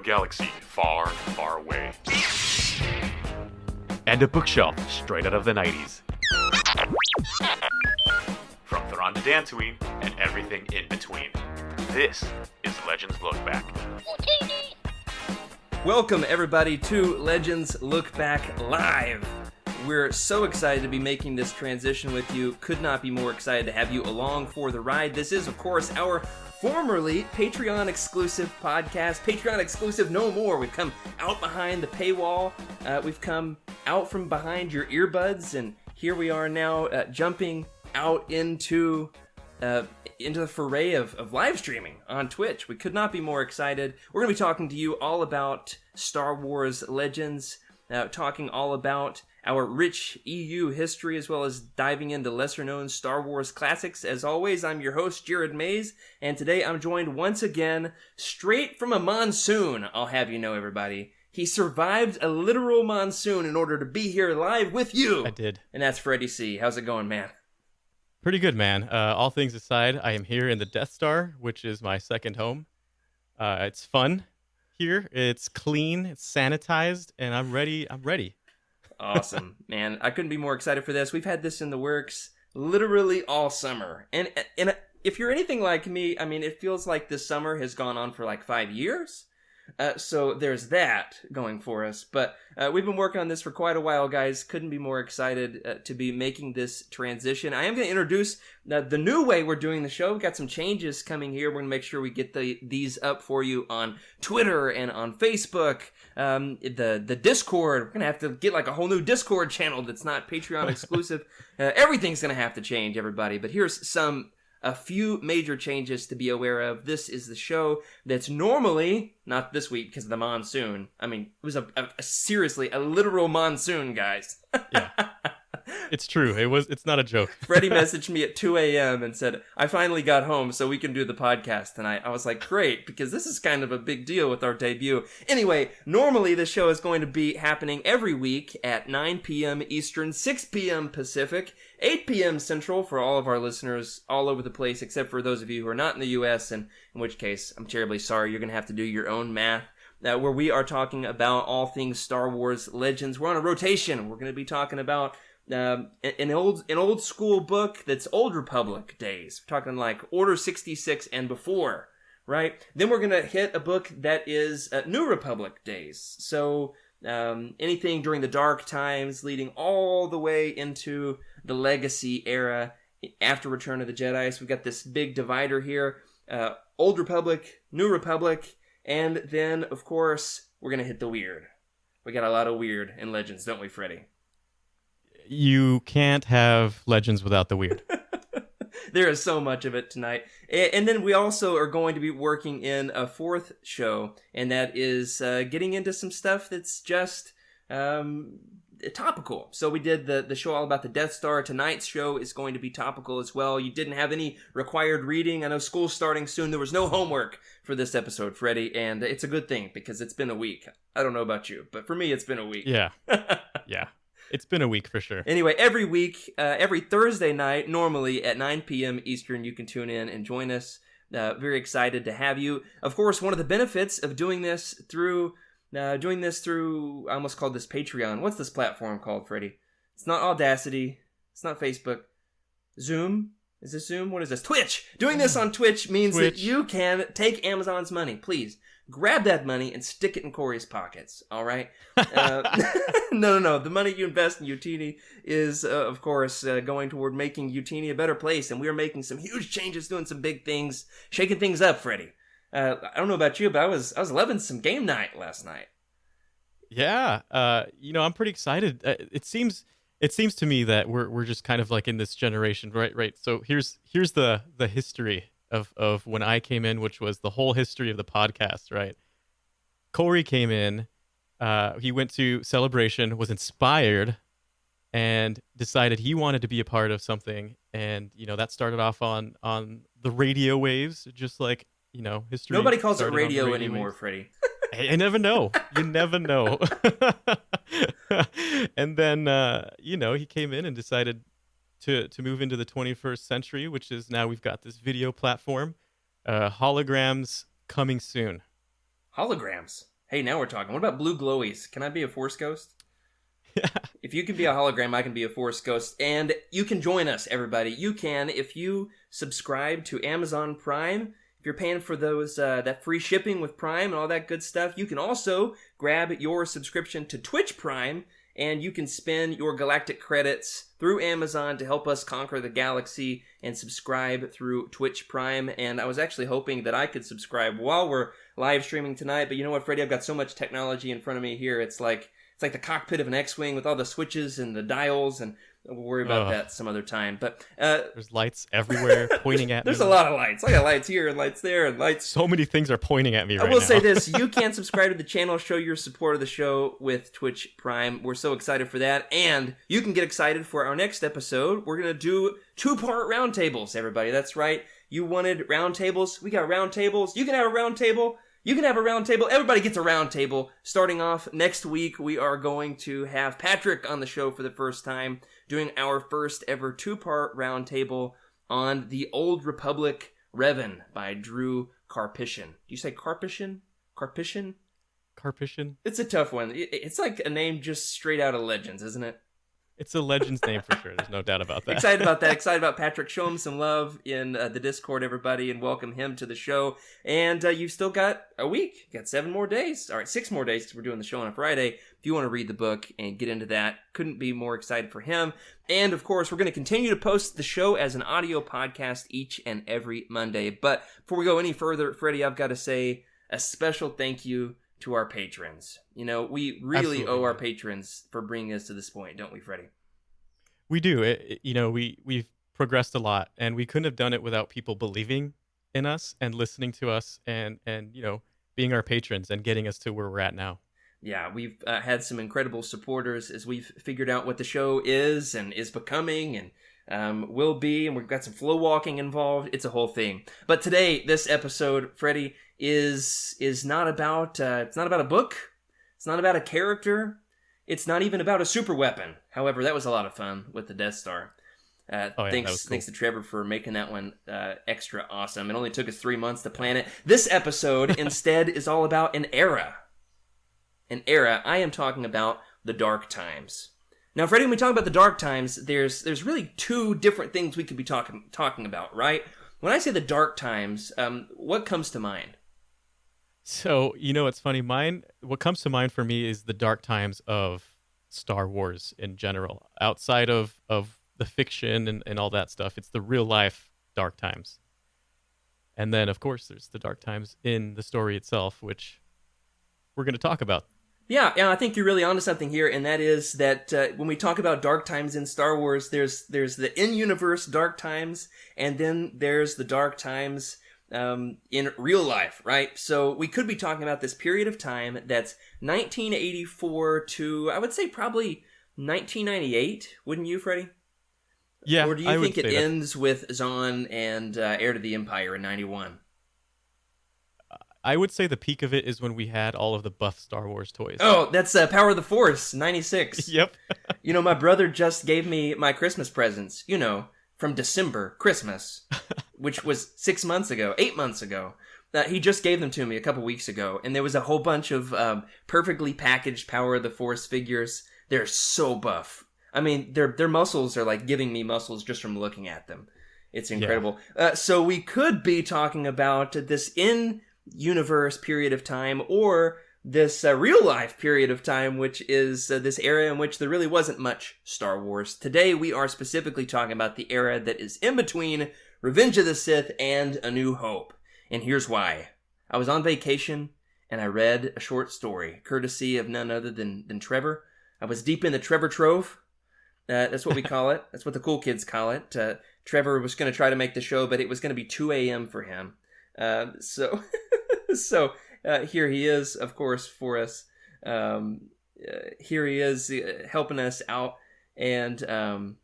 galaxy far, far away. And a bookshelf straight out of the 90s. From Thrawn to Dantooine and everything in between. This is Legends Look Back. Welcome everybody to Legends Look Back Live. We're so excited to be making this transition with you. Could not be more excited to have you along for the ride. This is, of course, our formerly Patreon exclusive podcast. Patreon exclusive no more. We've come out behind the paywall. We've come out from behind your earbuds, and here we are now jumping out into the foray of live streaming on Twitch. We could not be more excited. We're going to be talking to you all about Star Wars Legends, talking all about our rich EU history, as well as diving into lesser-known Star Wars classics. As always, I'm your host, Jared Mays, and today I'm joined once again, straight from a monsoon, I'll have you know, everybody. He survived a literal monsoon in order to be here live with you. I did. And that's Freddie C. How's it going, man? Pretty good, man. All things aside, I am here in the Death Star, which is my second home. It's fun here. It's clean. It's sanitized, and I'm ready. Awesome, man. I couldn't be more excited for this. We've had this in the works literally all summer. And if you're anything like me, I mean, it feels like this summer has gone on for like 5 years. So there's that going for us. But we've been working on this for quite a while, guys. Couldn't be more excited to be making this transition. I am going to introduce the new way we're doing the show. We've got some changes coming here. We're going to make sure we get these up for you on Twitter and on Facebook. The Discord. We're going to have to get like a whole new Discord channel that's not Patreon exclusive. Everything's going to have to change, everybody. But here's a few major changes to be aware of. This is the show that's normally, not this week because of the monsoon. I mean, it was seriously a literal monsoon, guys. Yeah. It's true. It's not a joke. Freddie messaged me at 2 a.m. and said, I finally got home so we can do the podcast tonight. I was like, great, because this is kind of a big deal with our debut. Anyway, normally the show is going to be happening every week at 9 p.m. Eastern, 6 p.m. Pacific, 8 p.m. Central for all of our listeners all over the place, except for those of you who are not in the U.S., and in which case, I'm terribly sorry. You're going to have to do your own math. Where we are talking about all things Star Wars Legends. We're on a rotation. We're going to be talking about an old school book that's Old Republic days. We're talking like Order 66 and before, right? Then we're going to hit a book that is New Republic days. So anything during the Dark Times leading all the way into the Legacy era after Return of the Jedi. So we've got this big divider here. Old Republic, New Republic, and then, of course, we're going to hit the weird. We got a lot of weird in Legends, don't we, Freddie? You can't have Legends without the weird. There is so much of it tonight. And then we also are going to be working in a fourth show, and that is getting into some stuff that's just topical. So we did the show all about the Death Star. Tonight's show is going to be topical as well. You didn't have any required reading. I know school's starting soon. There was no homework for this episode, Freddie, and it's a good thing because it's been a week. I don't know about you, but for me, it's been a week. Yeah. Yeah. It's been a week for sure. Anyway, every week, every Thursday night, normally at 9 p.m. Eastern, you can tune in and join us. Very excited to have you. Of course, one of the benefits of doing this through, I almost called this Patreon. What's this platform called, Freddie? It's not Audacity. It's not Facebook. Zoom? Is this Zoom? What is this? Twitch! Doing this on Twitch means that you can take Amazon's money. Please, grab that money and stick it in Corey's pockets, all right? No. The money you invest in Utini is, of course, going toward making Utini a better place, and we are making some huge changes, doing some big things, shaking things up, Freddie. I don't know about you, but I was loving some game night last night. Yeah. I'm pretty excited. It seems to me that we're just kind of like in this generation, right? So here's the history of when I came in, which was the whole history of the podcast, right? Corey came in, he went to Celebration, was inspired, and decided he wanted to be a part of something. And, that started off on the radio waves, just like, history. Nobody calls it radio anymore, waves. Freddie. I never know. You never know. And then, he came in and decided to move into the 21st century, which is now we've got this video platform. Holograms coming soon. Holograms? Hey, now we're talking. What about blue glowies? Can I be a Force ghost? Yeah. If you can be a hologram, I can be a Force ghost. And you can join us, everybody. You can if you subscribe to Amazon Prime. If you're paying for those that free shipping with Prime and all that good stuff, you can also grab your subscription to Twitch Prime, and you can spend your galactic credits through Amazon to help us conquer the galaxy and subscribe through Twitch Prime. And I was actually hoping that I could subscribe while we're live streaming tonight, but you know what, Freddie? I've got so much technology in front of me here. It's like the cockpit of an X-Wing with all the switches and the dials, and we'll worry about that some other time. But there's lights everywhere pointing at me. There's a lot of lights. I got lights here and lights there and lights. So many things are pointing at me right now. I will say this. You can subscribe to the channel, show your support of the show with Twitch Prime. We're so excited for that. And you can get excited for our next episode. We're going to do 2-part roundtables, everybody. That's right. You wanted roundtables. We got roundtables. You can have a roundtable. You can have a round table. Everybody gets a round table. Starting off next week, we are going to have Patrick on the show for the first time, doing our first ever 2-part round table on the Old Republic Revan by Drew Karpyshyn. Do you say Karpyshyn? Karpyshyn? Karpyshyn? It's a tough one. It's like a name just straight out of Legends, isn't it? It's a Legends name for sure. There's no doubt about that. Excited about that. Excited about Patrick. Show him some love in the Discord, everybody, and welcome him to the show. And you've still got a week. You got 7 more days. All right, 6 more days because we're doing the show on a Friday. If you want to read the book and get into that, couldn't be more excited for him. And, of course, we're going to continue to post the show as an audio podcast each and every Monday. But before we go any further, Freddie, I've got to say a special thank you to our patrons. You know, we really Absolutely. owe our patrons for bringing us to this point, don't we, Freddie? We do. We've progressed a lot, and we couldn't have done it without people believing in us and listening to us and being our patrons and getting us to where we're at now. Yeah, we've had some incredible supporters as we've figured out what the show is and is becoming and will be, and we've got some flow walking involved. It's a whole thing. But today, this episode, Freddie, is not about it's not about a book. It's not about a character. It's not even about a super weapon. However, that was a lot of fun with the Death Star. Thanks to Trevor for making that one extra awesome. It only took us 3 months to plan it. This episode, instead, is all about an era. An era. I am talking about the Dark Times. Now, Freddie, when we talk about the Dark Times, there's really 2 different things we could be talking about, right? When I say the Dark Times, what comes to mind? So, it's funny. What comes to mind for me is the dark times of Star Wars in general. Outside of the fiction and all that stuff, it's the real life dark times. And then, of course, there's the dark times in the story itself, which we're going to talk about. Yeah, I think you're really onto something here, and that is that when we talk about dark times in Star Wars, there's the in-universe dark times, and then there's the dark times in real life, right? So we could be talking about this period of time that's 1984 to, I would say, probably 1998, wouldn't you, Freddie? Yeah, or do you think it ends with Zahn and Heir to the Empire in 91? I would say the peak of it is when we had all of the buff Star Wars toys. Oh, that's Power of the Force, 96. Yep. My brother just gave me my Christmas presents, from December, Christmas, which was 8 months ago. He just gave them to me a couple weeks ago, and there was a whole bunch of perfectly packaged Power of the Force figures. They're so buff. I mean, their muscles are like giving me muscles just from looking at them. It's incredible. Yeah. So we could be talking about this in-universe period of time, or this real-life period of time, which is this era in which there really wasn't much Star Wars. Today, we are specifically talking about the era that is in between Revenge of the Sith and A New Hope. And here's why. I was on vacation, and I read a short story, courtesy of none other than Trevor. I was deep in the Trevor Trove. That's what we call it. That's what the cool kids call it. Trevor was going to try to make the show, but it was going to be 2 a.m. for him. So here he is, of course, for us. Here he is helping us out. And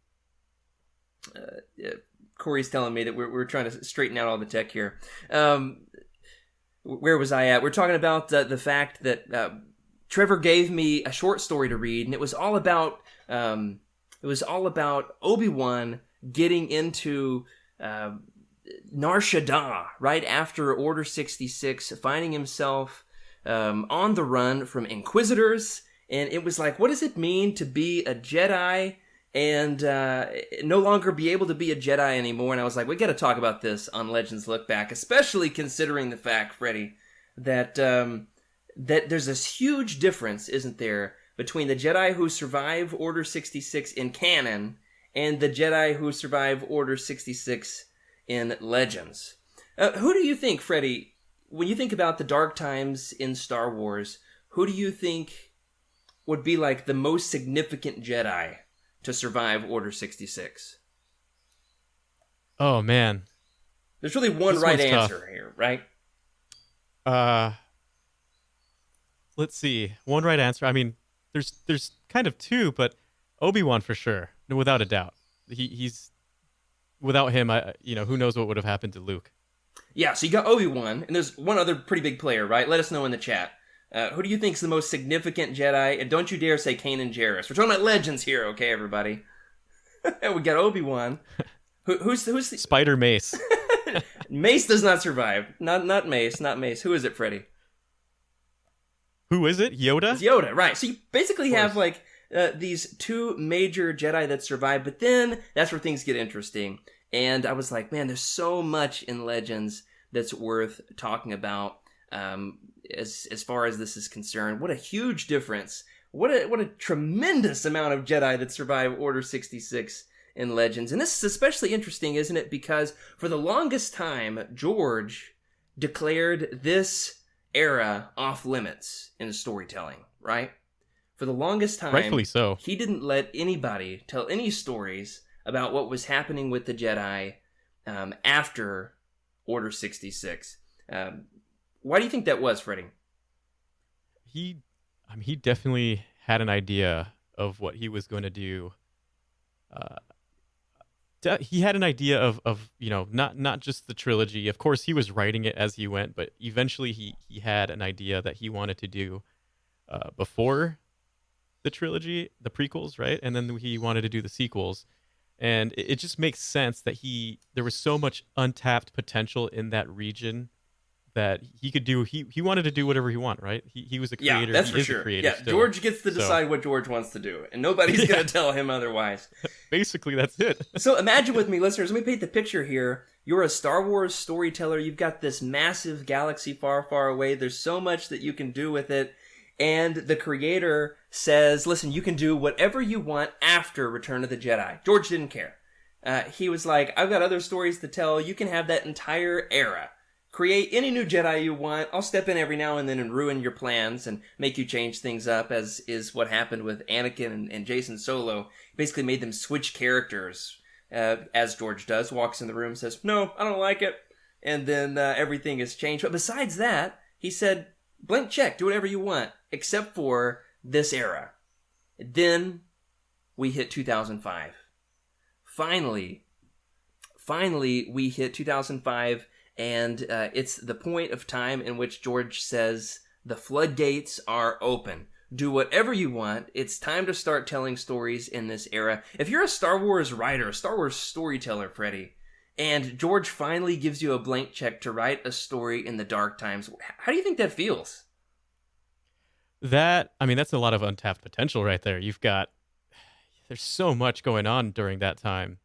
Corey's telling me that we're trying to straighten out all the tech here. Where was I at? We're talking about the fact that Trevor gave me a short story to read, and it was all about Obi-Wan getting into Nar Shaddaa right after Order 66, finding himself on the run from Inquisitors, and it was like, what does it mean to be a Jedi and no longer be able to be a Jedi anymore? And I was like, we got to talk about this on Legends Look Back, especially considering the fact, Freddie, that that there's this huge difference, isn't there, between the Jedi who survive Order 66 in canon and the Jedi who survive Order 66 in Legends. Who do you think, Freddie, when you think about the dark times in Star Wars, who do you think would be like the most significant Jedi to survive Order 66? Oh, man. There's really one This right one's answer tough. here, right? Let's see. One right answer. I mean, there's kind of two, but Obi-Wan for sure, without a doubt. He's without him, who knows what would have happened to Luke. Yeah, so you got Obi-Wan, and there's one other pretty big player, right? Let us know in the chat. Who do you think is the most significant Jedi? And don't you dare say Kanan Jarrus. We're talking about Legends here, okay, everybody? We got Obi-Wan. Who's the... Spider Mace. Mace does not survive. Not Mace. Who is it, Freddie? Who is it? Yoda? It's Yoda, right. So you basically have, like, these two major Jedi that survive, but then that's where things get interesting. And I was like, man, there's so much in Legends that's worth talking about as far as this is concerned. What a huge difference. What a tremendous amount of Jedi that survive Order 66 in Legends. And this is especially interesting, isn't it? Because for the longest time, George declared this era off limits in storytelling, right? For the longest time, Rightfully so. He didn't let anybody tell any stories about what was happening with the Jedi after Order 66. Why do you think that was, Freddie? He definitely had an idea of what he was going to do. He had an idea of not just the trilogy. Of course, he was writing it as he went, but eventually he had an idea that he wanted to do before the trilogy, the prequels, right? And then he wanted to do the sequels. And it just makes sense that there was so much untapped potential in that region that he could do. He wanted to do whatever he wanted, right? He was a creator. Yeah, that's he for is sure. A creator Yeah, still. George gets to decide what George wants to do, and nobody's going to tell him otherwise. Basically, that's it. So imagine with me, listeners, let me paint the picture here. You're a Star Wars storyteller. You've got this massive galaxy far, far away. There's so much that you can do with it. And the creator says, listen, you can do whatever you want after Return of the Jedi. George didn't care. He was like, I've got other stories to tell. You can have that entire era. Create any new Jedi you want. I'll step in every now and then and ruin your plans and make you change things up, as is what happened with Anakin and Jason Solo. Basically made them switch characters, as George does. Walks in the room, says, no, I don't like it. And then everything is changed. But besides that, he said, blank check, do whatever you want, except for this era. Then we hit 2005. Finally, we hit 2005, and it's the point of time in which George says, the floodgates are open. Do whatever you want. It's time to start telling stories in this era. If you're a Star Wars writer, a Star Wars storyteller, Freddie, and George finally gives you a blank check to write a story in the dark times, how do you think that feels? That's a lot of untapped potential right there. There's so much going on during that time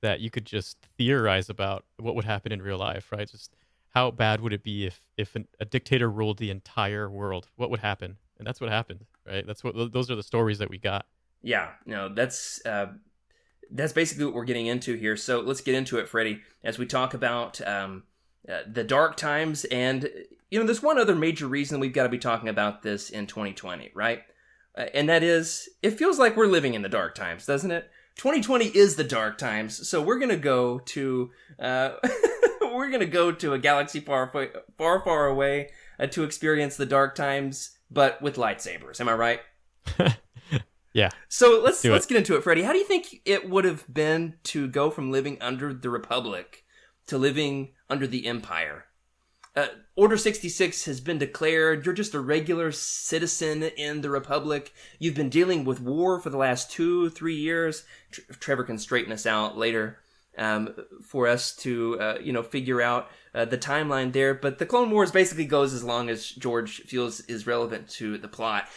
that you could just theorize about what would happen in real life, right? Just how bad would it be if a dictator ruled the entire world? What would happen? And that's what happened, right? Those are the stories that we got. Yeah, no, that's basically what we're getting into here. So let's get into it, Freddie, as we talk about the dark times. And there's one other major reason we've got to be talking about this in 2020, right? And that is, it feels like we're living in the dark times, doesn't it? 2020 is the dark times, so we're gonna go to a galaxy far, far, far away to experience the dark times, but with lightsabers. Am I right? Yeah. So let's get into it, Freddie. How do you think it would have been to go from living under the Republic to living under the Empire? Order 66 has been declared. You're just a regular citizen in the Republic. You've been dealing with war for the last 2-3 years. Trevor can straighten us out later. for us to figure out the timeline there. But the Clone Wars basically goes as long as George feels is relevant to the plot.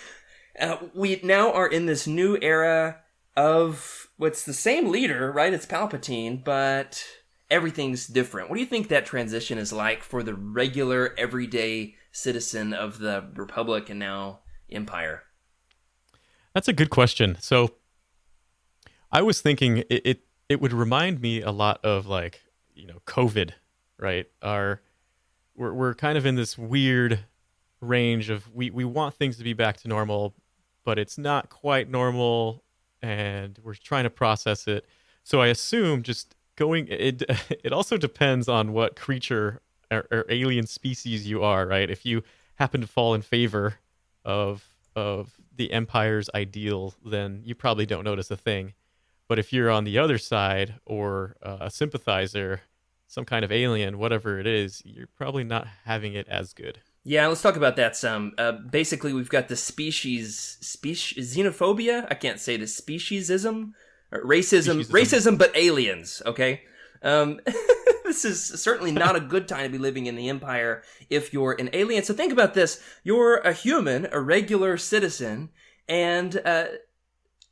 We now are in this new era of what's the same leader, right? It's Palpatine, but everything's different. What do you think that transition is like for the regular, everyday citizen of the Republic and now Empire? That's a good question. So I was thinking it would remind me a lot of like, COVID, right? We're kind of in this weird range of we want things to be back to normal, but it's not quite normal, and we're trying to process it. So I assume just going it also depends on what creature or alien species you are, right? If you happen to fall in favor of the Empire's ideal, then you probably don't notice a thing. But if you're on the other side, or a sympathizer, some kind of alien, whatever it is, you're probably not having it as good. Yeah, let's talk about that some. Basically, we've got the species xenophobia. I can't say this. Speciesism, or racism, but aliens. Okay, this is certainly not a good time to be living in the Empire if you're an alien. So think about this: you're a human, a regular citizen, and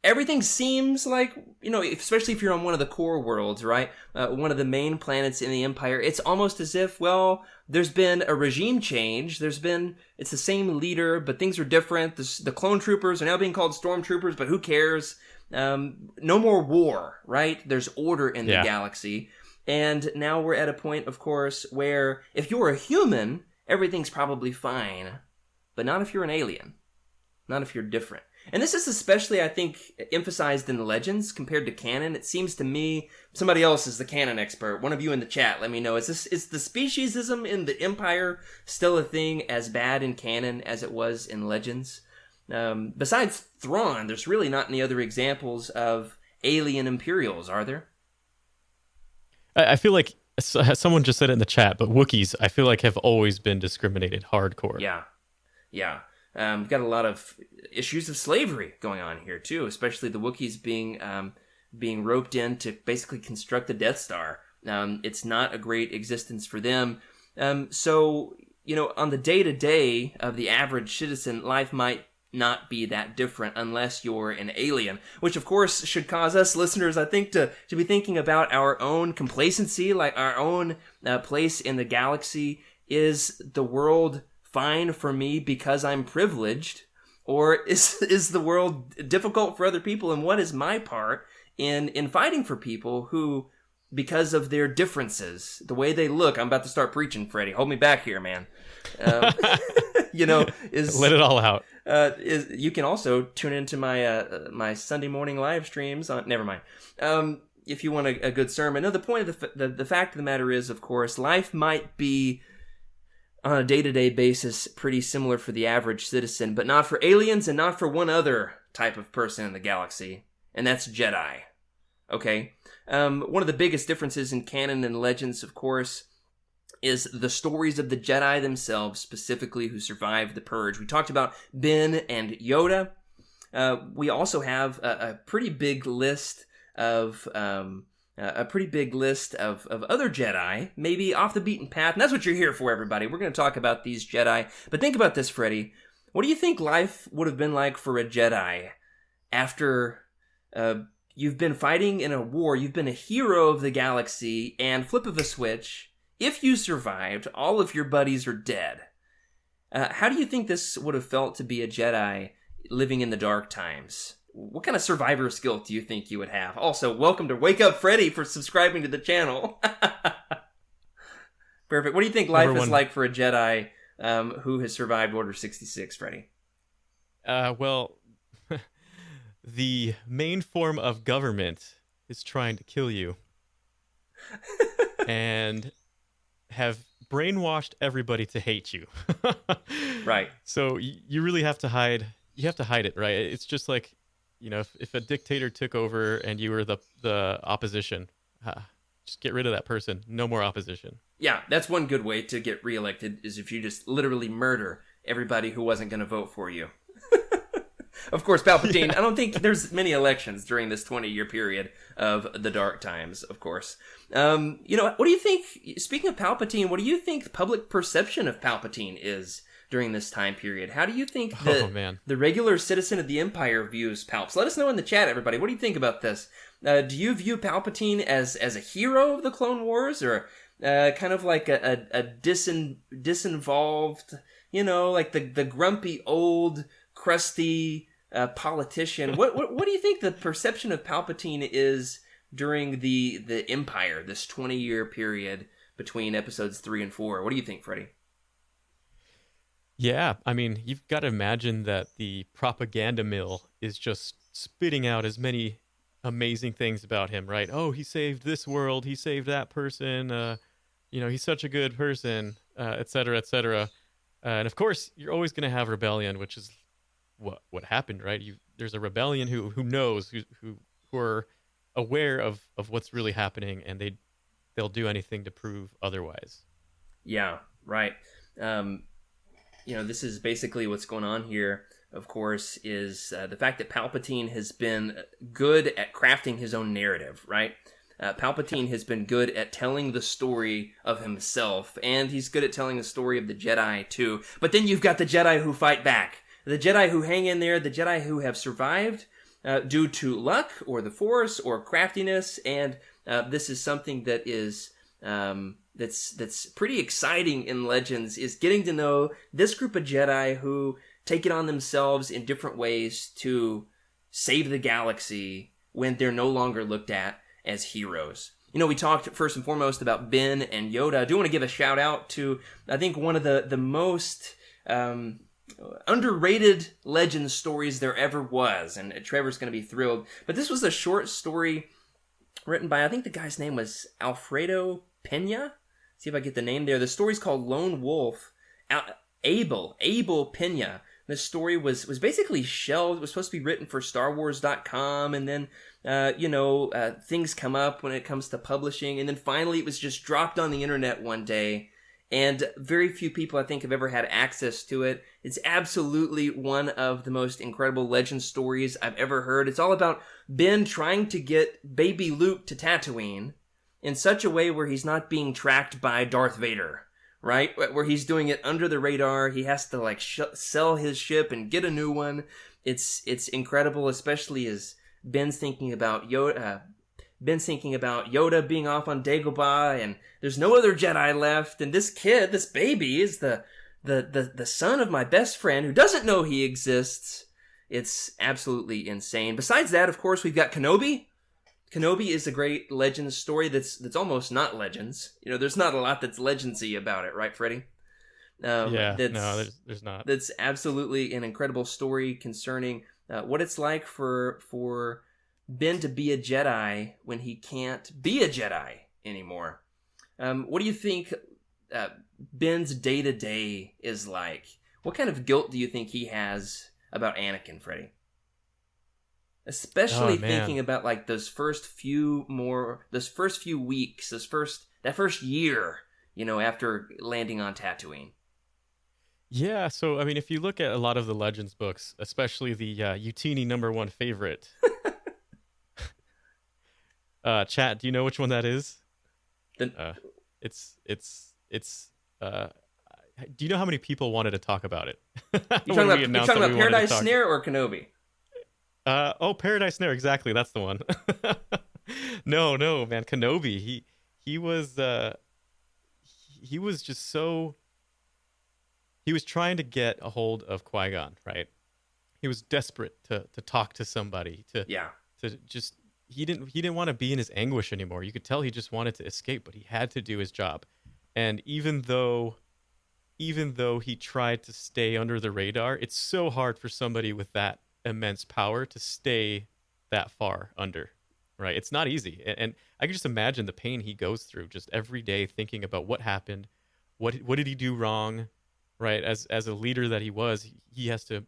everything seems like, especially if you're on one of the core worlds, right? One of the main planets in the Empire. It's almost as if, well, there's been a regime change. It's the same leader, but things are different. The clone troopers are now being called stormtroopers, but who cares? No more war, right? There's order in the galaxy. And now we're at a point, of course, where if you're a human, everything's probably fine. But not if you're an alien. Not if you're different. And this is especially, I think, emphasized in Legends compared to canon. It seems to me, somebody else is the canon expert. One of you in the chat, let me know. Is the speciesism in the Empire still a thing as bad in canon as it was in Legends? Besides Thrawn, there's really not any other examples of alien Imperials, are there? I feel like someone just said it in the chat, but Wookiees, I feel like, have always been discriminated hardcore. Yeah. We've got a lot of issues of slavery going on here too, especially the Wookiees being roped in to basically construct the Death Star. It's not a great existence for them. So, on the day-to-day of the average citizen, life might not be that different unless you're an alien, which of course should cause us listeners, I think, to be thinking about our own complacency, like our own place in the galaxy. Is the world fine for me because I'm privileged, or is the world difficult for other people, and what is my part in fighting for people who, because of their differences, the way they look — I'm about to start preaching, Freddie, hold me back here, man. Is let it all out. You can also tune into my my Sunday morning live streams on — never mind. If you want a good sermon. No, the point of the fact of the matter is, of course, life might be on a day-to-day basis pretty similar for the average citizen, but not for aliens and not for one other type of person in the galaxy, and that's Jedi. Okay? One of the biggest differences in canon and Legends, of course, is the stories of the Jedi themselves, specifically who survived the Purge. We talked about Ben and Yoda. We also have a pretty big list of other Jedi, maybe off the beaten path. And that's what you're here for, everybody. We're going to talk about these Jedi. But think about this, Freddie. What do you think life would have been like for a Jedi after you've been fighting in a war, you've been a hero of the galaxy, and flip of a switch, if you survived, all of your buddies are dead. How do you think this would have felt to be a Jedi living in the dark times? What kind of survivor skill do you think you would have? Also, welcome to Wake Up Freddy for subscribing to the channel. Perfect. What do you think life is like for a Jedi who has survived Order 66, Freddy? Well, the main form of government is trying to kill you. And have brainwashed everybody to hate you. Right. So you really have to hide. You have to hide it, right? It's just like, if a dictator took over and you were the opposition, just get rid of that person. No more opposition. Yeah, that's one good way to get reelected, is if you just literally murder everybody who wasn't going to vote for you. Of course, Palpatine, I don't think there's many elections during this 20-year period of the Dark Times, of course. What do you think, speaking of Palpatine, what do you think the public perception of Palpatine is during this time period? How do you think the regular citizen of the Empire views Palps? Let us know in the chat, everybody. What do you think about this? Do you view Palpatine as a hero of the Clone Wars, or kind of like a disinvolved, like the grumpy old crusty politician? What do you think the perception of Palpatine is during the Empire, this 20-year period between episodes 3 and 4? What do you think, Freddie? Yeah, I mean, you've got to imagine that the propaganda mill is just spitting out as many amazing things about him, right? Oh, he saved this world, he saved that person, he's such a good person, et cetera, et cetera. And of course, you're always going to have rebellion, which is what happened, right? There's a rebellion who knows, who are aware of what's really happening, and they'll do anything to prove otherwise. Yeah, right. This is basically what's going on here, of course, is the fact that Palpatine has been good at crafting his own narrative, right? Palpatine has been good at telling the story of himself, and he's good at telling the story of the Jedi, too. But then you've got the Jedi who fight back, the Jedi who hang in there, the Jedi who have survived due to luck or the Force or craftiness, and this is something that is that's pretty exciting in Legends, is getting to know this group of Jedi who take it on themselves in different ways to save the galaxy when they're no longer looked at as heroes. We talked first and foremost about Ben and Yoda. I do want to give a shout out to, I think, one of the most underrated Legends stories there ever was, and Trevor's going to be thrilled. But this was a short story written by, I think the guy's name was Alfredo Pena. See if I get the name there. The story's called Lone Wolf. Abel Pena. This story was basically shelved. It was supposed to be written for StarWars.com, and then things come up when it comes to publishing, and then finally it was just dropped on the internet one day, and very few people, I think, have ever had access to it. It's absolutely one of the most incredible Legend stories I've ever heard. It's all about Ben trying to get baby Luke to Tatooine in such a way where he's not being tracked by Darth Vader, right? Where he's doing it under the radar. He has to sell his ship and get a new one. It's incredible, especially as Ben's thinking about Yoda being off on Dagobah, and there's no other Jedi left, and this baby is the son of my best friend who doesn't know he exists. It's absolutely insane. Besides that, of course, we've got Kenobi. Kenobi is a great Legends story that's almost not Legends. There's not a lot that's Legendsy about it, right, Freddie? There's not. That's absolutely an incredible story concerning what it's like for Ben to be a Jedi when he can't be a Jedi anymore. What do you think Ben's day-to-day is like? What kind of guilt do you think he has about Anakin, Freddie? Especially thinking about those first few weeks, that first year, after landing on Tatooine. Yeah, so I mean, if you look at a lot of the Legends books, especially the Utini #1 favorite, chat, do you know which one that is? Do you know how many people wanted to talk about it? You're talking about Paradise Snare or Kenobi? Paradise Snare, exactly. That's the one. No, man, Kenobi. He was just so. He was trying to get a hold of Qui-Gon, right? He was desperate to talk to somebody. He didn't want to be in his anguish anymore. You could tell he just wanted to escape, but he had to do his job. And even though he tried to stay under the radar, it's so hard for somebody with that immense power to stay that far under, right? It's not easy. And I can just imagine the pain he goes through just every day thinking about what happened, what did he do wrong, right? As a leader that he was, he has to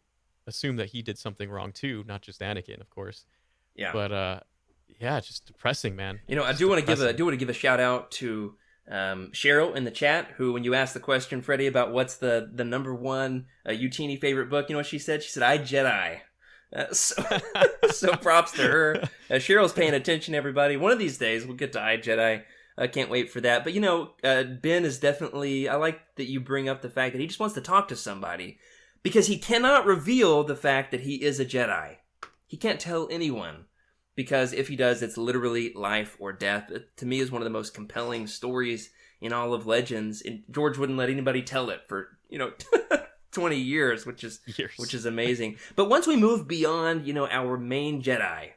assume that he did something wrong too, not just Anakin, of course. Yeah. But it's just depressing, man. I do want to give a shout out to Cheryl in the chat, who, when you asked the question, Freddie, about what's the #1 Utini favorite book, you know what she said? She said, I Jedi. So props to her. Cheryl's paying attention, everybody. One of these days, we'll get to iJedi. I can't wait for that. But, Ben is definitely... I like that you bring up the fact that he just wants to talk to somebody. Because he cannot reveal the fact that he is a Jedi. He can't tell anyone. Because if he does, it's literally life or death. It, to me, is one of the most compelling stories in all of Legends. And George wouldn't let anybody tell it for, 20 years, which is amazing. But once we move beyond, our main Jedi,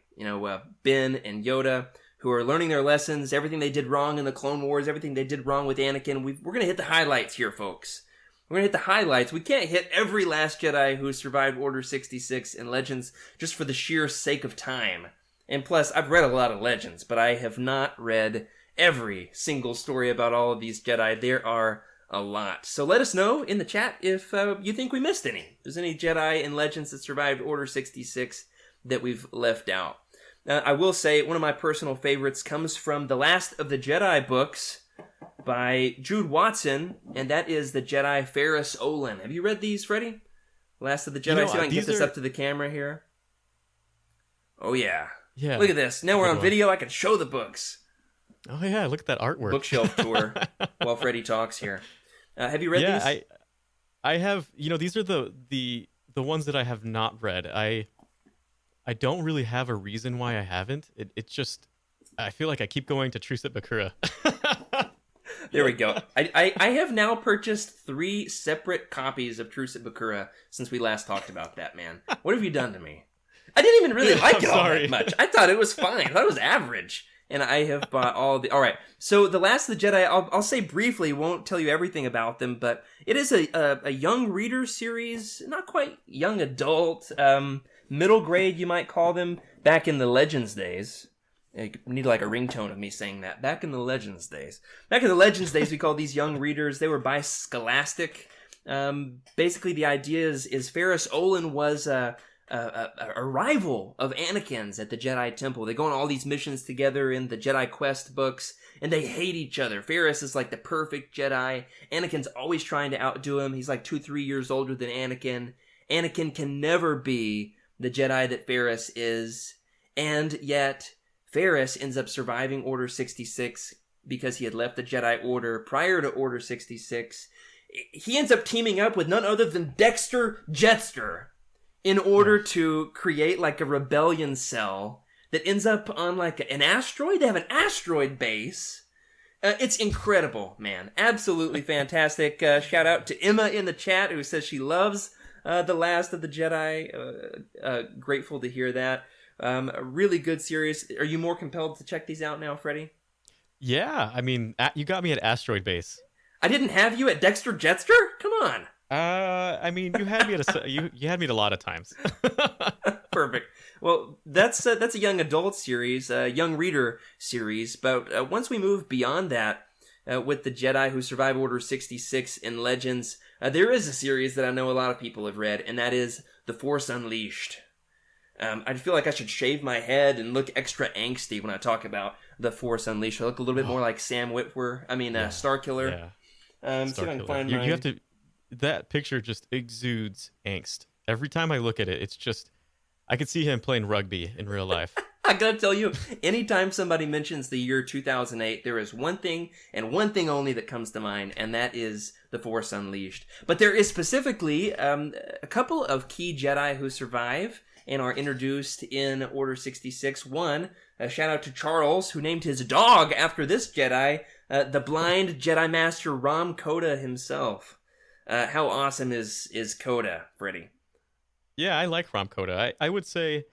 Ben and Yoda, who are learning their lessons, everything they did wrong in the Clone Wars, everything they did wrong with Anakin, we're going to hit the highlights here, folks. We're going to hit the highlights. We can't hit every Last Jedi who survived Order 66 in Legends just for the sheer sake of time. And plus, I've read a lot of Legends, but I have not read every single story about all of these Jedi. There are a lot. So let us know in the chat if you think we missed any. If there's any Jedi in Legends that survived Order 66 that we've left out. I will say one of my personal favorites comes from The Last of the Jedi books by Jude Watson, and that is the Jedi Ferris Olin. Have you read these, Freddie? Last of the Jedi. See if I can get this up to the camera here. Oh, yeah. Yeah. Look at this. Now we're on video. I can show the books. Oh, yeah. Look at that artwork. Bookshelf tour while Freddie talks here. Have you read these? Yeah, I have. These are the ones that I have not read. I don't really have a reason why I haven't. It's just I feel like I keep going to Truce at Bakura. There we go. I have now purchased 3 separate copies of Truce at Bakura since we last talked about that, man. What have you done to me? I didn't even really like it all that much. I thought it was fine. I thought it was average. And I have bought all the... All right. So The Last of the Jedi, I'll say briefly, won't tell you everything about them, but it is a young reader series, not quite young adult, middle grade, you might call them, back in the Legends days. I need like a ringtone of me saying that. Back in the Legends days. Back in the Legends days, we called these young readers, they were by Scholastic. Basically, the idea is Ferris Olin was... a rival of Anakin's at the Jedi Temple. They go on all these missions together in the Jedi Quest books, and they hate each other. Ferris is like the perfect Jedi. Anakin's always trying to outdo him. He's like 2-3 years older than Anakin. Anakin can never be the Jedi that Ferris is, and yet Ferris ends up surviving Order 66 because he had left the Jedi Order prior to Order 66. He ends up teaming up with none other than Dexter Jettster in order to create like a rebellion cell that ends up on like an asteroid. They have an asteroid base. It's incredible, man. Absolutely fantastic. Shout out to Emma in the chat who says she loves The Last of the Jedi. Grateful to hear that. A really good series. Are you more compelled to check these out now, Freddie? Yeah, I mean, you got me at Asteroid Base. I didn't have you at Dexter Jettster? Come on. I mean, you had me at you had me at a lot of times. Perfect. Well, that's a young adult series, a young reader series. But once we move beyond that, with the Jedi who survive Order 66 in Legends, there is a series that I know a lot of people have read, and that is The Force Unleashed. I feel like I should shave my head and look extra angsty when I talk about The Force Unleashed. I look a little bit more like Sam Witwer. I mean, Starkiller. Yeah. See if I can find you have to. That picture just exudes angst. Every time I look at it, it's just... I could see him playing rugby in real life. I gotta tell you, anytime somebody mentions the year 2008, there is one thing and one thing only that comes to mind, and that is The Force Unleashed. But there is specifically a couple of key Jedi who survive and are introduced in Order 66. One, a shout out to Charles, who named his dog after this Jedi, the blind Jedi Master Ram Koda himself. How awesome is Koda, Freddie? Yeah, I like Ram Koda. I would say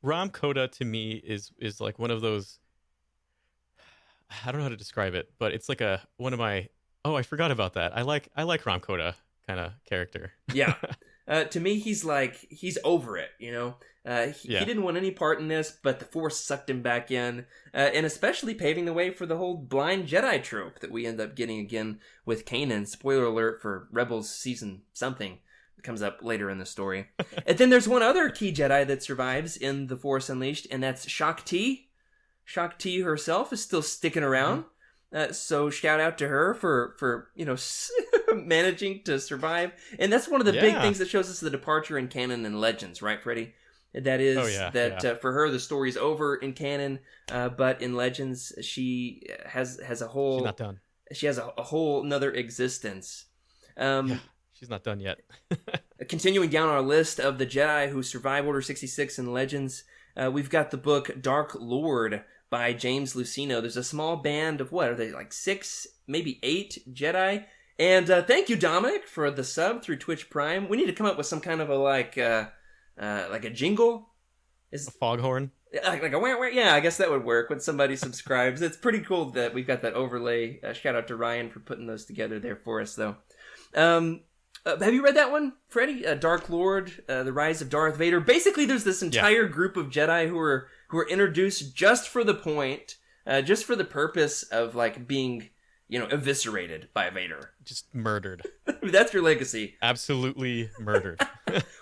Ram Koda to me is like one of those... I don't know how to describe it, but it's like one of my... Oh, I forgot about that. I like Ram Koda kind of character. Yeah. To me, he's over it, you know? He didn't want any part in this, but the Force sucked him back in, and especially paving the way for the whole blind Jedi trope that we end up getting again with Kanan. Spoiler alert for Rebels season something that comes up later in the story. And then there's one other key Jedi that survives in The Force Unleashed, and that's Shakti. Shakti herself is still sticking around. So shout out to her for managing to survive. And that's one of the big things that shows us the departure in canon and Legends, right, Freddie? That is, yeah. for her the story's over in canon, but in Legends she has a whole. She's not done. She has a whole another existence. Yeah, she's not done yet. Continuing down our list of the Jedi who survive Order 66 in Legends, we've got the book Dark Lord by James Luceno. There's a small band of, what are they, like 6, maybe 8 Jedi? And thank you, Dominic, for the sub through Twitch Prime. We need to come up with some kind of a, like a jingle. A foghorn? Like a wah, wah. Yeah, I guess that would work when somebody subscribes. It's pretty cool that we've got that overlay. Shout out to Ryan for putting those together there for us, though. Have you read that one, Freddie? Dark Lord, The Rise of Darth Vader. Basically, there's this entire group of Jedi who are introduced just for the point, just for the purpose of like being, eviscerated by Vader. Just murdered. That's your legacy. Absolutely murdered.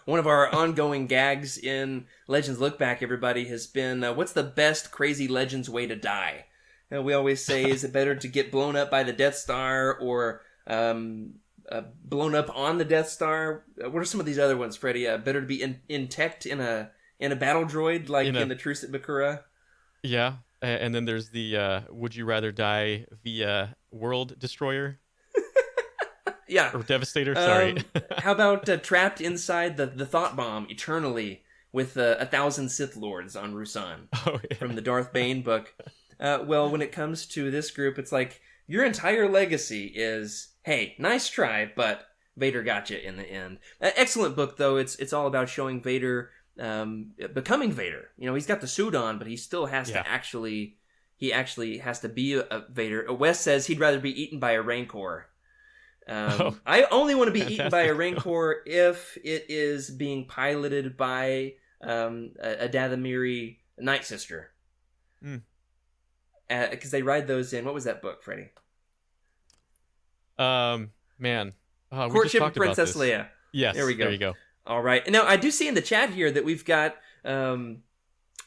One of our ongoing gags in Legends Look Back, everybody, has been, what's the best crazy Legends way to die? We always say, is it better to get blown up by the Death Star or blown up on the Death Star? What are some of these other ones, Freddie? Better to be in-teched in a battle droid, like in the Truce at Bakura? Yeah, and then there's the would you rather die via World Destroyer? Yeah. Or Devastator, sorry. How about trapped inside the Thought Bomb eternally with 1,000 Sith Lords on Rusan from the Darth Bane book? Well, when it comes to this group, it's like your entire legacy is, hey, nice try, but Vader got you in the end. Excellent book, though. It's all about showing Vader becoming Vader. He's got the suit on, but he still has to actually has to be a Vader. Wes says he'd rather be eaten by a Rancor. I only want to be eaten by a Rancor if it is being piloted by a Dathomiri Night Sister. Because they ride those in. What was that book, Freddie? Man. Courtship of Princess Leia. Yes, there we go. There you go. All right. And now I do see in the chat here that we've got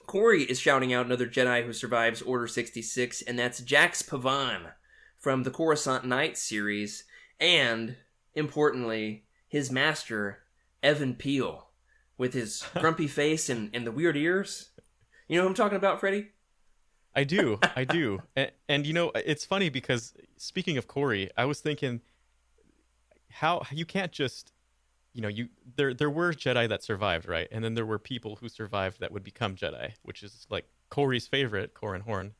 Corey is shouting out another Jedi who survives Order 66, and that's Jax Pavan from the Coruscant Nights series, and importantly, his master Evan Peel with his grumpy face and the weird ears. You know who I'm talking about, Freddie? I do. And it's funny because speaking of Corey, I was thinking how you can't just, there were Jedi that survived, right? And then there were people who survived that would become Jedi, which is like Corey's favorite, Corran Horn.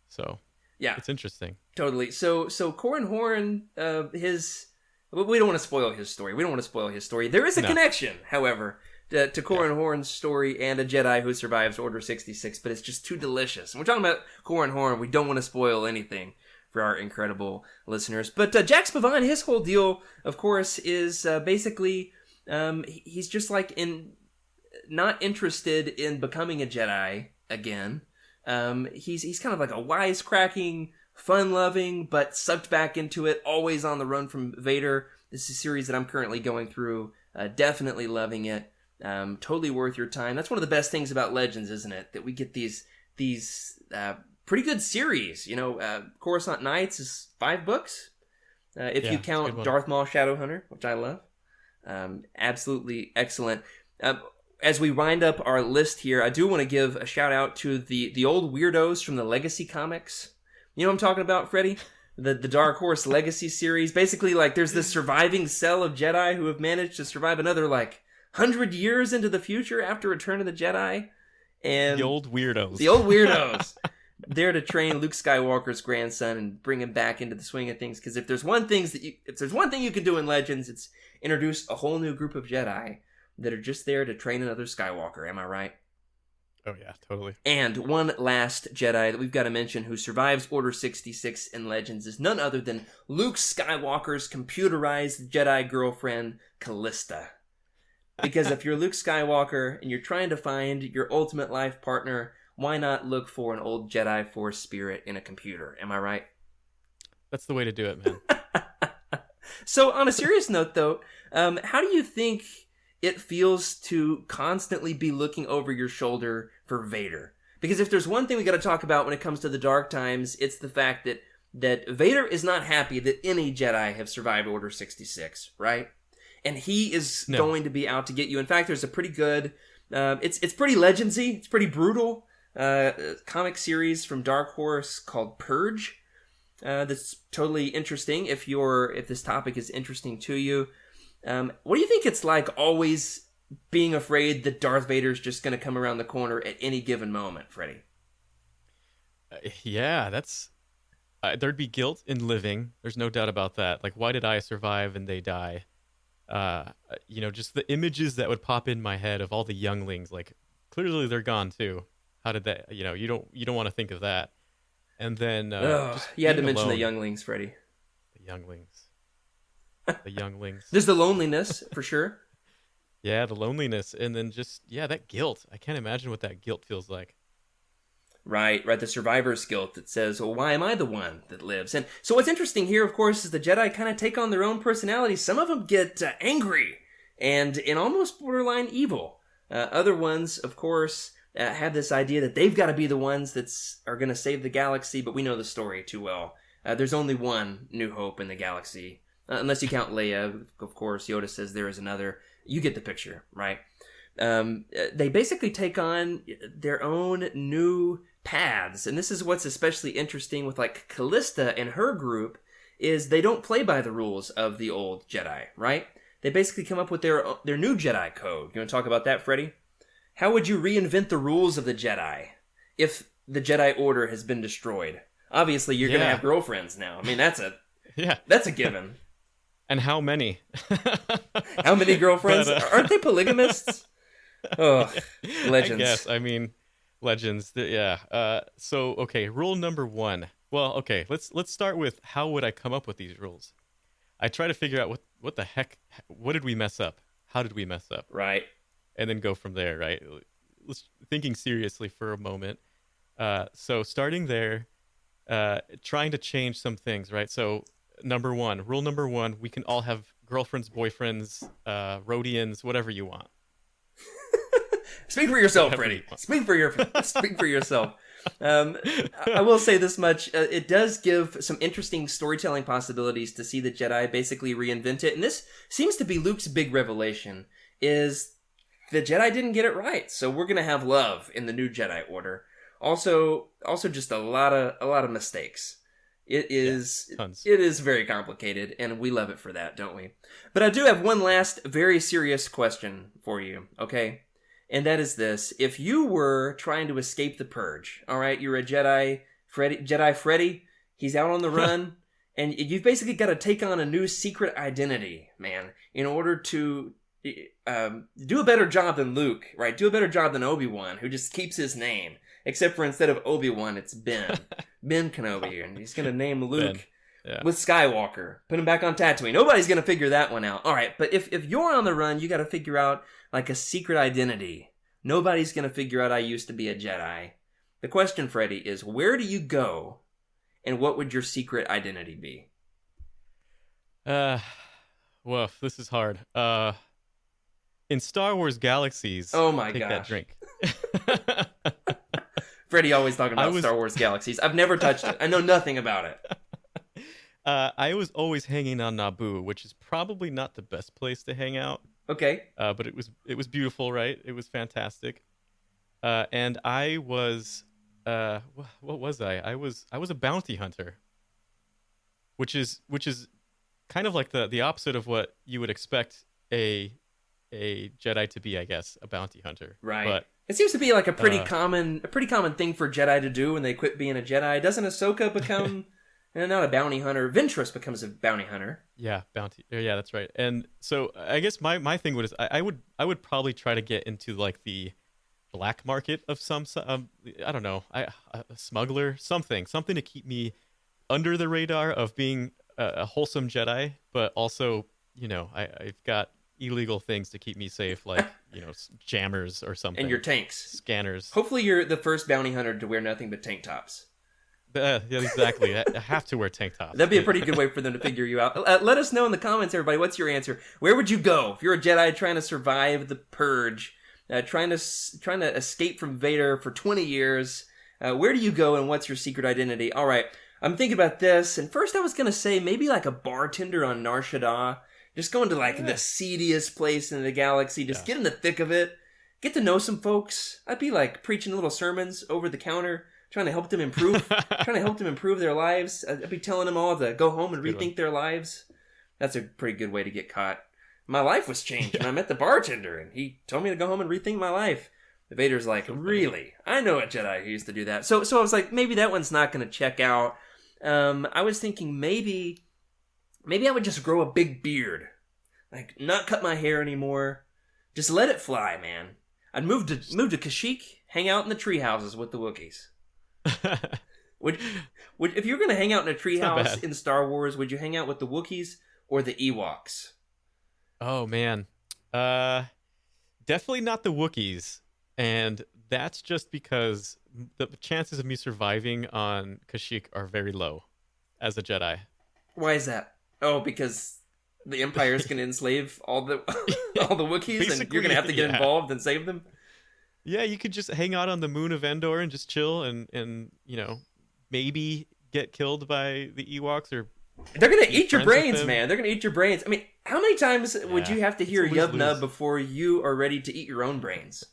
So yeah, it's interesting. Totally. So Corran Horn, we don't want to spoil his story. There is a connection, however, to Corran Horn's story and a Jedi who survives Order 66, but it's just too delicious. And we're talking about Corran Horn. We don't want to spoil anything for our incredible listeners. But Jax Pavan, his whole deal, of course, is basically he's just like not interested in becoming a Jedi again. He's kind of like a wisecracking, fun-loving, but sucked back into it, always on the run from Vader. This is a series that I'm currently going through. Definitely loving it. Totally worth your time. That's one of the best things about Legends, isn't it? That we get these pretty good series. Coruscant Nights is 5 books. If you count Darth Maul Shadowhunter, which I love. Absolutely excellent. As we wind up our list here, I do want to give a shout out to the old weirdos from the Legacy comics. You know what I'm talking about, Freddie? The Dark Horse Legacy series. Basically, like, there's this surviving cell of Jedi who have managed to survive another, 100 years into the future after Return of the Jedi. And the old weirdos. There to train Luke Skywalker's grandson and bring him back into the swing of things. Because if there's one thing you can do in Legends, it's introduce a whole new group of Jedi that are just there to train another Skywalker. Am I right? Oh yeah, totally. And one last Jedi that we've got to mention who survives Order 66 in Legends is none other than Luke Skywalker's computerized Jedi girlfriend, Callista. Because if you're Luke Skywalker and you're trying to find your ultimate life partner, why not look for an old Jedi Force spirit in a computer? Am I right? That's the way to do it, man. So on a serious note, though, how do you think it feels to constantly be looking over your shoulder for Vader? Because if there's one thing we got to talk about when it comes to the Dark Times, it's the fact that Vader is not happy that any Jedi have survived Order 66, right? And he is going to be out to get you. In fact, there's a pretty good It's pretty legendsy. It's pretty brutal. Comic series from Dark Horse called Purge. That's totally interesting if this topic is interesting to you. What do you think it's like always being afraid that Darth Vader's just going to come around the corner at any given moment, Freddie? Yeah, that's... there'd be guilt in living. There's no doubt about that. Like, why did I survive and they die? Just the images that would pop in my head of all the younglings, like, clearly they're gone too. How did that, you don't want to think of that. And then just you had to being mention the alone. younglings, Freddie. The younglings. There's the loneliness for sure. Yeah, the loneliness, and then just that guilt. I can't imagine what that guilt feels like. Right. The survivor's guilt that says, well, why am I the one that lives? And so what's interesting here, of course, is the Jedi kind of take on their own personalities. Some of them get angry and almost borderline evil. Other ones, of course, have this idea that they've got to be the ones that are going to save the galaxy, but we know the story too well. There's only one New Hope in the galaxy. Unless you count Leia, of course. Yoda says there is another. You get the picture, right? They basically take on their own new paths, and this is what's especially interesting with like Callista and her group is they don't play by the rules of the old Jedi, right? They basically come up with their new Jedi code. You want to talk about that, Freddie? How would you reinvent the rules of the Jedi if the Jedi Order has been destroyed? Obviously, you're going to have girlfriends now. I mean, that's a given. And how many? How many girlfriends? Aren't they polygamists? Oh, legends. I guess. I mean, legends. Yeah. So, okay, rule number 1. Well, okay, let's start with how would I come up with these rules? I try to figure out what the heck, what did we mess up? How did we mess up? Right. And then go from there, right? Thinking seriously for a moment. So starting there, trying to change some things, right? So rule number 1, we can all have girlfriends, boyfriends, Rhodians, whatever you want. Speak for yourself, Freddie. Speak for yourself. I will say this much. It does give some interesting storytelling possibilities to see the Jedi basically reinvent it. And this seems to be Luke's big revelation, is the Jedi didn't get it right. So we're going to have love in the new Jedi Order. Also just a lot of mistakes. It is very complicated, and we love it for that, don't we? But I do have one last very serious question for you, okay? And that is this. If you were trying to escape the Purge, all right, you're a Jedi Freddy, he's out on the run, and you've basically got to take on a new secret identity, man, in order to do a better job than Luke, right? Do a better job than Obi-Wan, who just keeps his name. Except for instead of Obi-Wan, it's Ben. Ben Kenobi, and he's going to name Luke with Skywalker. Put him back on Tatooine. Nobody's going to figure that one out. All right, but if you're on the run, you got to figure out like a secret identity. Nobody's going to figure out I used to be a Jedi. The question, Freddie, is where do you go, and what would your secret identity be? Well, this is hard. In Star Wars Galaxies, oh my take gosh. that drink. Freddie always talking about Star Wars Galaxies. I've never touched it. I know nothing about it. I was always hanging on Naboo, which is probably not the best place to hang out. Okay. But it was beautiful, right? It was fantastic. And I was what was I? I was a bounty hunter. Which is kind of like the opposite of what you would expect a Jedi to be, I guess, a bounty hunter. Right. But it seems to be like a pretty common thing for Jedi to do when they quit being a Jedi. Doesn't Ahsoka become not a bounty hunter? Ventress becomes a bounty hunter. Yeah, bounty. Yeah, that's right. And so I guess my thing was I would probably try to get into like the black market of some I don't know, a smuggler, something to keep me under the radar of being a wholesome Jedi, but also I've got illegal things to keep me safe, like jammers or something. And your tanks, scanners. Hopefully, you're the first bounty hunter to wear nothing but tank tops. Yeah, exactly. I have to wear tank tops. That'd be a pretty good way for them to figure you out. Let us know in the comments, everybody. What's your answer? Where would you go if you're a Jedi trying to survive the Purge, trying to escape from Vader for 20 years? Where do you go, and what's your secret identity? All right, I'm thinking about this, and first I was gonna say maybe like a bartender on Nar Shaddaa. Just going to like the seediest place in the galaxy. Just get in the thick of it get to know some folks. I'd be like preaching little sermons over the counter, trying to help them improve, their lives. I'd be telling them all to go home and rethink their lives. That's a pretty good way to get caught. My life was changed when I met the bartender, and he told me to go home and rethink my life. Vader's like, really? I know a Jedi who used to do that. So I was like, maybe that one's not going to check out. I was thinking maybe I would just grow a big beard. Like, not cut my hair anymore. Just let it fly, man. I'd move to Kashyyyk, hang out in the tree houses with the Wookiees. Would if you were going to hang out in a tree house in Star Wars, would you hang out with the Wookiees or the Ewoks? Oh, man. Definitely not the Wookiees. And that's just because the chances of me surviving on Kashyyyk are very low as a Jedi. Why is that? Oh, because the Empire is going to enslave all the Wookiees, and you're going to have to get involved and save them? Yeah, you could just hang out on the moon of Endor and just chill and maybe get killed by the Ewoks or... They're going to eat your brains, man. They're going to eat your brains. I mean, how many times would you have to hear Yub Nub before you are ready to eat your own brains?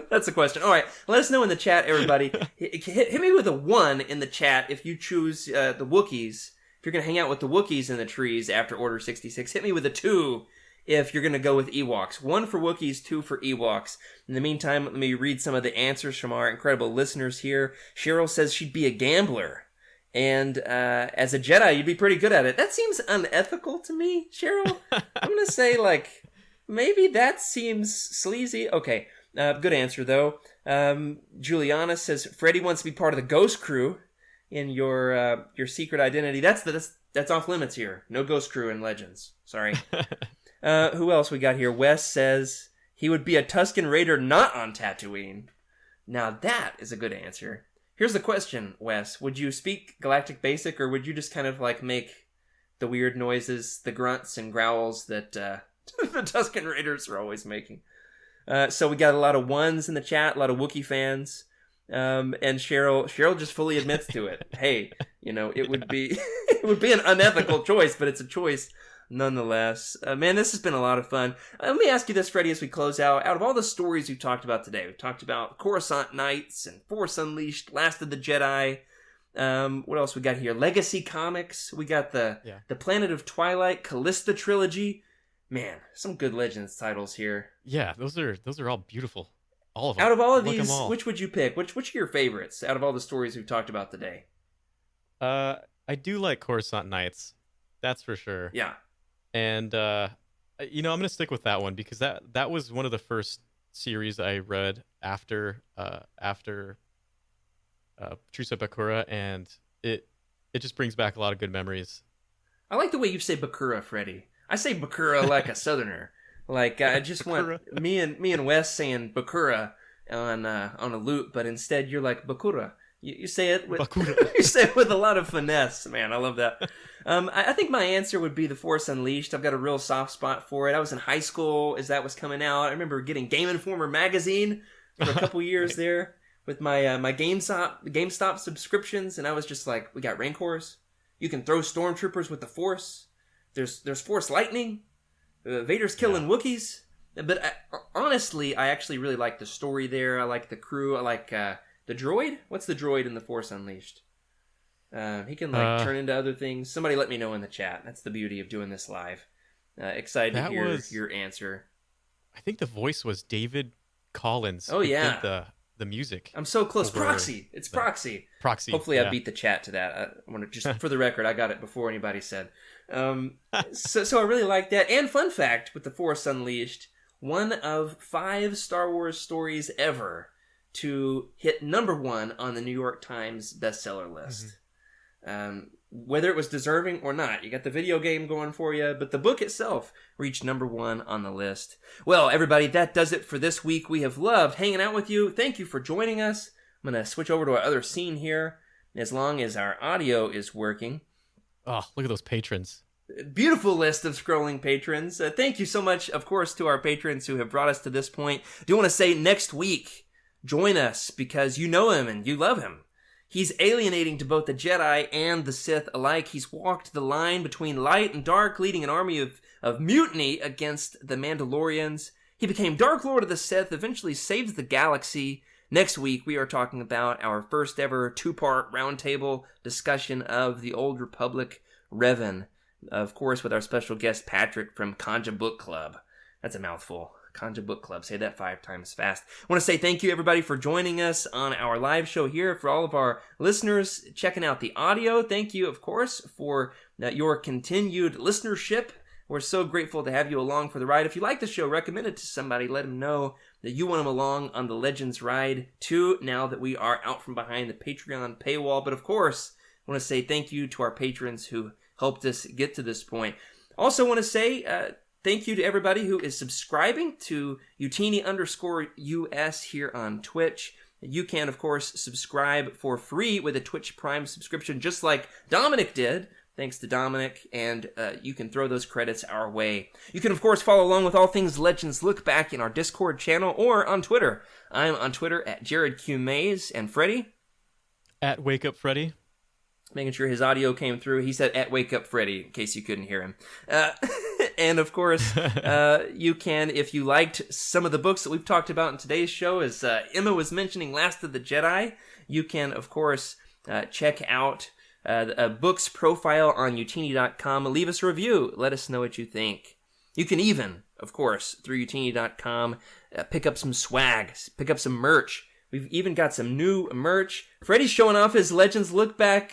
That's the question. All right, let us know in the chat, everybody. Hit me with a 1 in the chat if you choose the Wookiees. If you're going to hang out with the Wookiees in the trees after Order 66. Hit me with a 2 if you're going to go with Ewoks. 1 for Wookiees, 2 for Ewoks. In the meantime, let me read some of the answers from our incredible listeners here. Cheryl says she'd be a gambler. And as a Jedi, you'd be pretty good at it. That seems unethical to me, Cheryl. I'm going to say, maybe that seems sleazy. Okay, good answer, though. Juliana says, Freddy wants to be part of the Ghost Crew in your secret identity. That's off limits here. No Ghost Crew in Legends. Sorry. Who else we got here? Wes says he would be a Tusken Raider not on Tatooine. Now that is a good answer. Here's the question, Wes. Would you speak Galactic Basic, or would you just kind of make the weird noises, the grunts and growls that the Tusken Raiders are always making? So we got a lot of 1s in the chat, a lot of Wookiee fans. And Cheryl just fully admits to it. Hey, it would be an unethical choice, but it's a choice nonetheless. Man, this has been a lot of fun. Let me ask you this, Freddie, as we close out. Out of all the stories we've talked about today, we've talked about Coruscant Knights and Force Unleashed, Last of the Jedi. What else we got here? Legacy Comics. We got the Planet of Twilight, Callista trilogy. Man, some good Legends titles here. Yeah, those are all beautiful. All of them. Out of all of these, which would you pick? Which are your favorites out of all the stories we've talked about today? I do like Coruscant Knights. That's for sure. Yeah. And I'm gonna stick with that one because that was one of the first series I read after Truce at Bakura, and it just brings back a lot of good memories. I like the way you say Bakura, Freddie. I say Bakura like a Southerner. I just want me and Wes saying Bakura on a loop, but instead you're like Bakura. You say it with you say it with a lot of finesse, man. I love that. I think my answer would be The Force Unleashed. I've got a real soft spot for it. I was in high school as that was coming out. I remember getting Game Informer magazine for a couple years there with my my GameStop subscriptions, and I was just like, we got Rancors. You can throw stormtroopers with the Force. There's Force lightning. Vader's killing Wookiees. But honestly, I actually really like the story there. I like the crew. I like the droid. What's the droid in The Force Unleashed? He can turn into other things. Somebody let me know in the chat. That's the beauty of doing this live. Excited to hear your answer. I think the voice was David Collins. Oh yeah, did the music. I'm so close. Proxy. It's Proxy. Proxy. Hopefully, I beat the chat to that. I want to just for the record, I got it before anybody said. So I really like that. And fun fact with The Force Unleashed, one of 5 Star Wars stories ever to hit #1 on the New York Times bestseller list. Mm-hmm. Whether it was deserving or not, you got the video game going for you, but the book itself reached #1 on the list. Well, everybody, that does it for this week. We have loved hanging out with you. Thank you for joining us. I'm going to switch over to our other scene here, as long as our audio is working. Oh, look at those patrons. Beautiful list of scrolling patrons. Thank you so much, of course, to our patrons who have brought us to this point. I do want to say next week, join us because you know him and you love him. He's alienating to both the Jedi and the Sith alike. He's walked the line between light and dark, leading an army of mutiny against the Mandalorians. He became Dark Lord of the Sith, eventually saves the galaxy. Next week, we are talking about our first ever 2-part roundtable discussion of the Old Republic Revan. Of course, with our special guest, Patrick from Conja Book Club. That's a mouthful. Conja Book Club. Say that 5 times fast. I want to say thank you, everybody, for joining us on our live show here. For all of our listeners checking out the audio, thank you, of course, for your continued listenership. We're so grateful to have you along for the ride. If you like the show, recommend it to somebody. Let them know that you want them along on the Legends ride, too, now that we are out from behind the Patreon paywall. But, of course, I want to say thank you to our patrons who helped us get to this point. Also want to say thank you to everybody who is subscribing to Utini_US here on Twitch. You can, of course, subscribe for free with a Twitch Prime subscription, just like Dominic did. Thanks to Dominic, and you can throw those credits our way. You can, of course, follow along with all things Legends Look Back in our Discord channel or on Twitter. I'm on Twitter at JaredQ Mays, and At Wake Up Freddy. Making sure his audio came through. He said at Wake Up Freddy, in case you couldn't hear him. And, of course, you can, if you liked some of the books that we've talked about in today's show, as Emma was mentioning, Last of the Jedi, you can, of course, check out a book's profile on utini.com. Leave us a review. Let us know what you think. You can even, of course, through utini.com, pick up some swag, pick up some merch. We've even got some new merch. Freddy's showing off his Legends Look Back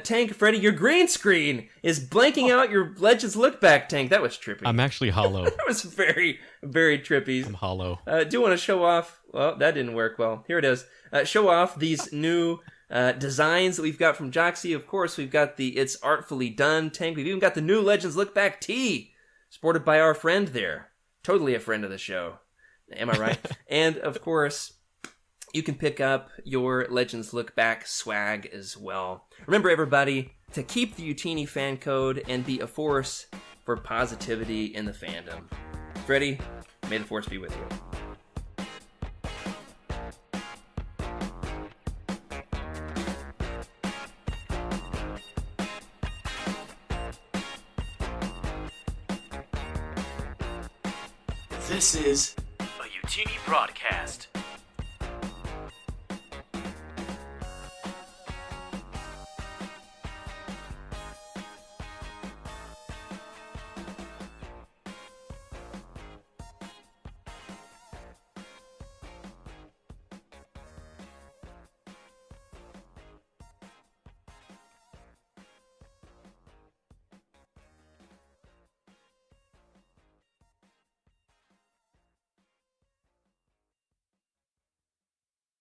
tank. Freddy, your green screen is blanking out your Legends Look Back tank. That was trippy. I'm actually hollow. That was very, very trippy. I'm hollow. Do you want to show off? Well, that didn't work well. Here it is. Show off these new designs that we've got from Joxy. Of course, we've got the It's Artfully Done tank. We've even got the new Legends Look Back tee, sported by our friend there. Totally a friend of the show. Am I right? And, of course, you can pick up your Legends Look Back swag as well. Remember, everybody, to keep the Utini fan code and be a force for positivity in the fandom. Freddy, may the force be with you. This is a Utini broadcast.